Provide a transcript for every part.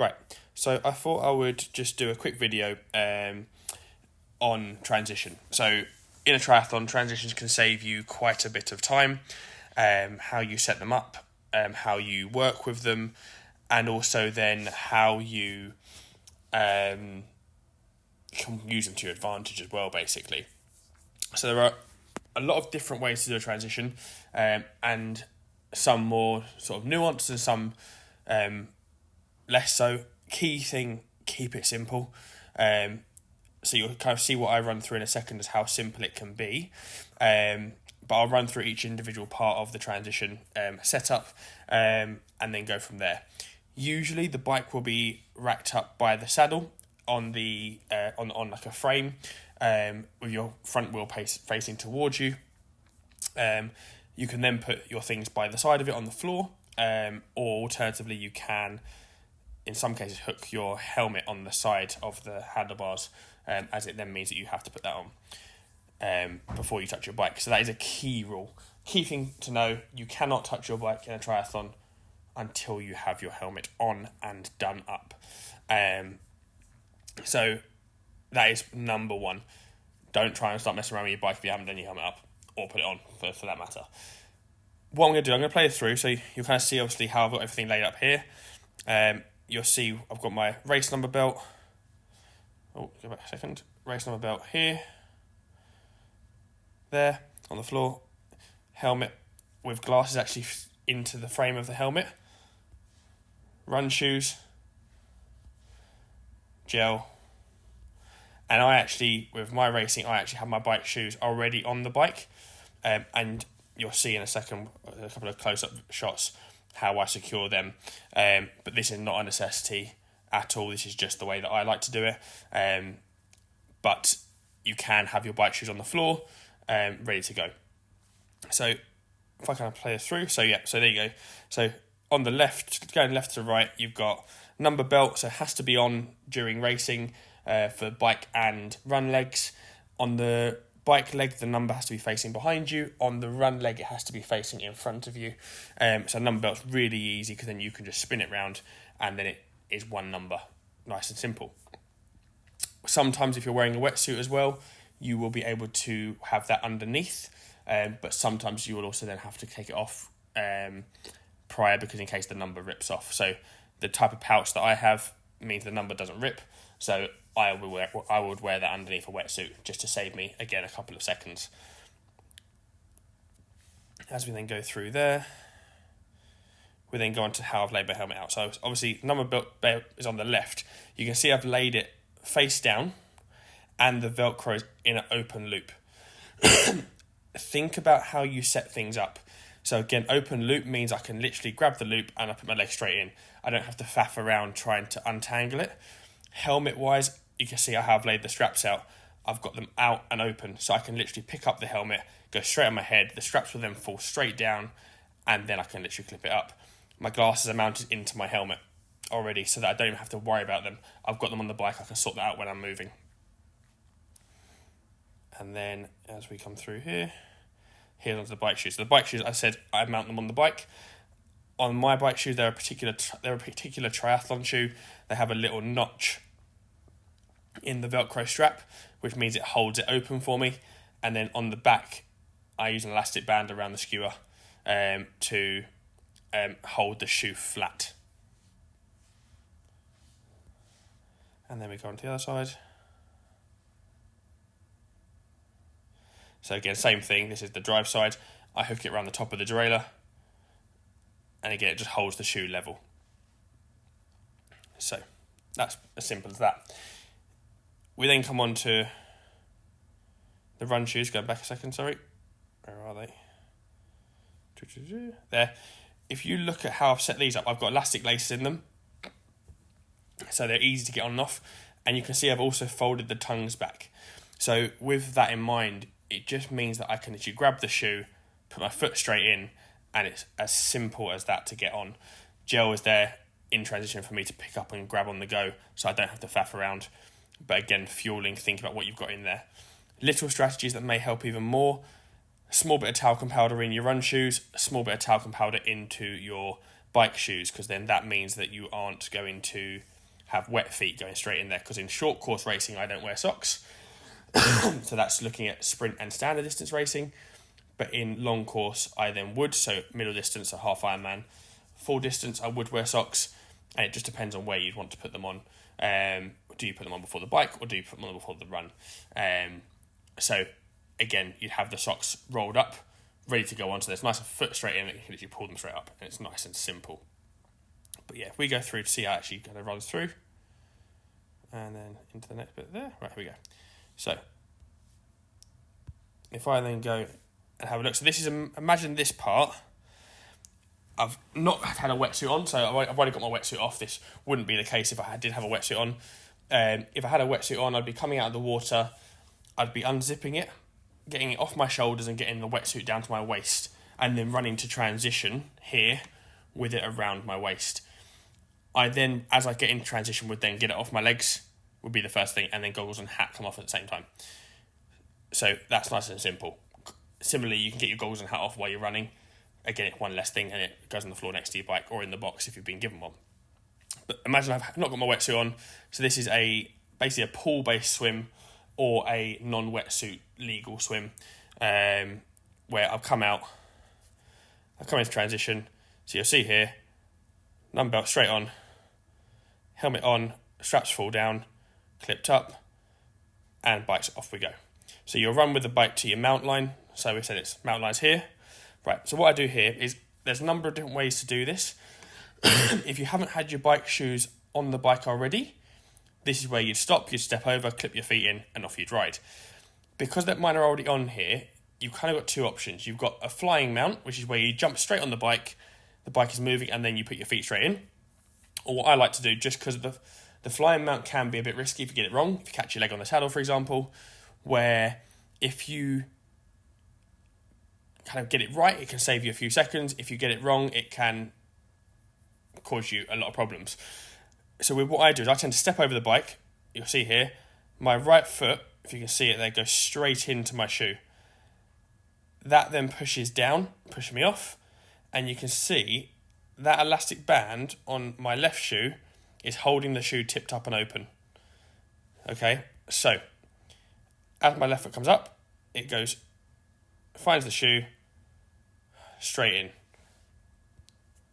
Right, so I thought I would just do a quick video on transition. So in a triathlon, transitions can save you quite a bit of time, how you set them up, how you work with them, and also then how you can use them to your advantage as well, basically. So there are a lot of different ways to do a transition, and some more sort of nuanced and some less so. Key thing, keep it simple. So you'll kind of see what I run through in a second as how simple it can be. But I'll run through each individual part of the transition setup and then go from there. Usually the bike will be racked up by the saddle on the on like a frame with your front wheel facing towards you. You can then put your things by the side of it on the floor, or alternatively you can, in some cases, hook your helmet on the side of the handlebars, as it then means that you have to put that on before you touch your bike. So that is a key rule. Key thing to know, you cannot touch your bike in a triathlon until you have your helmet on and done up. So that is number one. Don't try and start messing around with your bike if you haven't done your helmet up, or put it on for that matter. What I'm going to do, I'm going to play it through so you'll kind of see obviously how I've got everything laid up here. You'll see I've got my race number belt. Oh, go back a second. Race number belt here. There, on the floor. Helmet with glasses actually into the frame of the helmet. Run shoes. Gel. And I actually, with my racing, I actually have my bike shoes already on the bike. And you'll see in a second, a couple of close-up shots, how I secure them. But this is not a necessity at all. This is just the way that I like to do it. But you can have your bike shoes on the floor, ready to go. So if I kind of play it through. So there you go. So on the left, going left to right, you've got number belt. So it has to be on during racing for bike and run legs. On the bike leg, the number has to be facing behind you. On the run leg, it has to be facing in front of you. So number belt's really easy because then you can just spin it round and then it is one number. Nice and simple. Sometimes if you're wearing a wetsuit as well, you will be able to have that underneath. But sometimes you will also then have to take it off prior, because in case the number rips off. So the type of pouch that I have means the number doesn't rip. So I would wear that underneath a wetsuit just to save me, again, a couple of seconds. As we then go through there, we then go on to how I've laid my helmet out. So obviously, number belt is on the left. You can see I've laid it face down and the Velcro is in an open loop. Think about how you set things up. So again, open loop means I can literally grab the loop and I put my leg straight in. I don't have to faff around trying to untangle it. Helmet-wise, you can see I have laid the straps out. I've got them out and open, so I can literally pick up the helmet, go straight on my head. The straps will then fall straight down, and then I can literally clip it up. My glasses are mounted into my helmet already, so that I don't even have to worry about them. I've got them on the bike. I can sort that out when I'm moving. And then as we come through here, here's onto the bike shoes. So the bike shoes, I said I mount them on the bike. On my bike shoes, they're a particular triathlon shoe. They have a little notch in the Velcro strap, which means it holds it open for me. And then on the back, I use an elastic band around the skewer to hold the shoe flat. And then we go on to the other side. So again, same thing. This is the drive side. I hook it around the top of the derailleur. And again, it just holds the shoe level. So that's as simple as that. We then come on to the run shoes. Go back a second, sorry. Where are they? There. If you look at how I've set these up, I've got elastic laces in them. So they're easy to get on and off. And you can see I've also folded the tongues back. So with that in mind, it just means that I can literally grab the shoe, put my foot straight in, and it's as simple as that to get on. Gel is there in transition for me to pick up and grab on the go, so I don't have to faff around. But again, fueling, think about what you've got in there. Little strategies that may help even more. A small bit of talcum powder in your run shoes, a small bit of talcum powder into your bike shoes, because then that means that you aren't going to have wet feet going straight in there, because in short course racing I don't wear socks. So that's looking at sprint and standard distance racing. But in long course I then would, so middle distance, a half Ironman, full distance I would wear socks, and it just depends on where you'd want to put them on. Do you put them on before the bike, or do you put them on before the run? So again, you'd have the socks rolled up, ready to go on, so there's nice and foot straight in, and you can literally pull them straight up, and it's nice and simple. But yeah, if we go through to see how it actually kind of runs through, and then into the next bit there. Right, here we go. So if I then go and have a look, so this is, imagine this part, I've not had a wetsuit on, so I've already got my wetsuit off. This wouldn't be the case if I did have a wetsuit on. If I had a wetsuit on, I'd be coming out of the water, I'd be unzipping it, getting it off my shoulders and getting the wetsuit down to my waist, and then running to transition here with it around my waist. I then, as I get into transition, would then get it off my legs, would be the first thing, and then goggles and hat come off at the same time. So that's nice and simple. Similarly, you can get your goggles and hat off while you're running. Again, it's one less thing, and it goes on the floor next to your bike or in the box if you've been given one. But imagine I've not got my wetsuit on, so this is basically a pool-based swim or a non-wetsuit legal swim, where I've come into transition. So you'll see here, number belt straight on, helmet on, straps fall down, clipped up, and bikes off we go. So you'll run with the bike to your mount line. So we said it's mount lines here. Right, so what I do here is, there's a number of different ways to do this. If you haven't had your bike shoes on the bike already, this is where you'd stop, you'd step over, clip your feet in, and off you'd ride. Because that mine are already on here, you've kind of got two options. You've got a flying mount, which is where you jump straight on the bike is moving, and then you put your feet straight in. Or what I like to do, just because the flying mount can be a bit risky if you get it wrong, if you catch your leg on the saddle, for example, where if you kind of get it right, it can save you a few seconds. If you get it wrong, it can cause you a lot of problems. So with what I do is I tend to step over the bike. You'll see here, my right foot, if you can see it there, goes straight into my shoe. That then pushes down, pushing me off, and you can see that elastic band on my left shoe is holding the shoe tipped up and open. Okay, so as my left foot comes up, it goes, finds the shoe, straight in,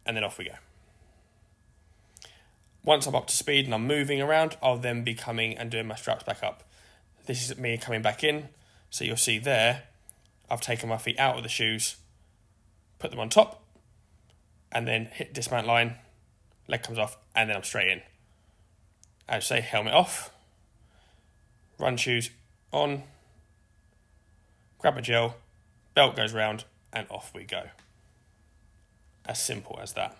and then off we go. Once I'm up to speed and I'm moving around, I'll then be coming and doing my straps back up. This is me coming back in, so you'll see there, I've taken my feet out of the shoes, put them on top, and then hit dismount line, leg comes off, and then I'm straight in. As I say, helmet off, run shoes on, grab my gel, belt goes round, and off we go. As simple as that.